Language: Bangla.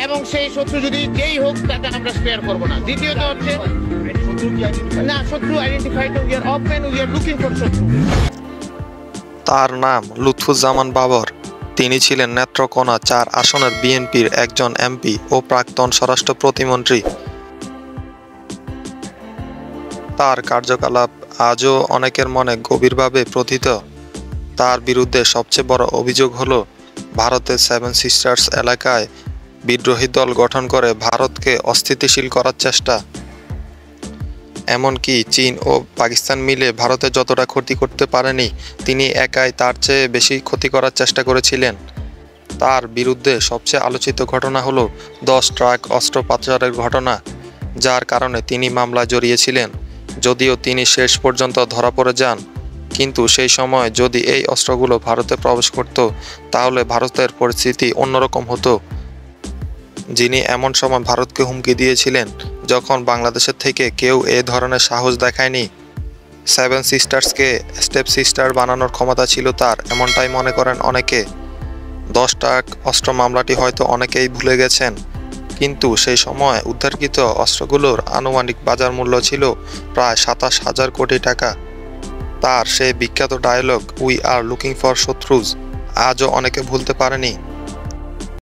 এবং সেই শত্রু যদি যেই হোক তাকে আমরা স্পেয়ার করবো না। দ্বিতীয়ত হচ্ছে না, শত্রু identified, we are open, we are looking for শত্রু। তার নাম লুৎফুজ্জামান বাবর। তিনি ছিলেন নেত্রকোনা ৪ আসনের বিএনপির একজন এমপি ও প্রাক্তন স্বরাষ্ট্র প্রতিমন্ত্রী। তার কার্যকলাপ আজও অনেকের মনে গভীরভাবে প্রথিত। তার বিরুদ্ধে সবচেয়ে বড় অভিযোগ হলো ভারতের 7 সিস্টার্স এলাকায় বিদ্রোহী দল গঠন করে ভারতকে অস্থিতিশীল করার চেষ্টা। এমনকি চীন ও পাকিস্তান মিলে ভারতে যতটা ক্ষতি করতে পারেনি, তিনি একাই তার চেয়ে বেশি ক্ষতি করার চেষ্টা করেছিলেন। তার বিরুদ্ধে সবচেয়ে আলোচিত ঘটনা হলো 10 ট্রাক অস্ত্র পাচারের ঘটনা, যার কারণে তিনি মামলায় জড়িয়েছিলেন। যদিও তিনি শেষ পর্যন্ত ধরা পড়ে যান, কিন্তু সেই সময় যদি এই অস্ত্রগুলো ভারতে প্রবেশ করত, তাহলে ভারতের পরিস্থিতি অন্যরকম হতো। যিনি এমন সময় ভারতকে হুমকি দিয়েছিলেন যখন বাংলাদেশের থেকে কেউ এ ধরনের সাহস দেখায়নি। 7 সিস্টার্সকে স্টেপ সিস্টার বানানোর ক্ষমতা ছিল তার, এমনটাই মনে করেন অনেকে। 10 ট্রাক অস্ত্র মামলাটি হয়তো অনেকেই ভুলে গেছেন, কিন্তু সেই সময় উদ্ধারকৃত অস্ত্রগুলোর আনুমানিক বাজার মূল্য ছিল প্রায় 27,000 কোটি টাকা। তার সেই বিখ্যাত dialogue, we are looking for শত্রুজ, আজও অনেকে ভুলতে পারেনি।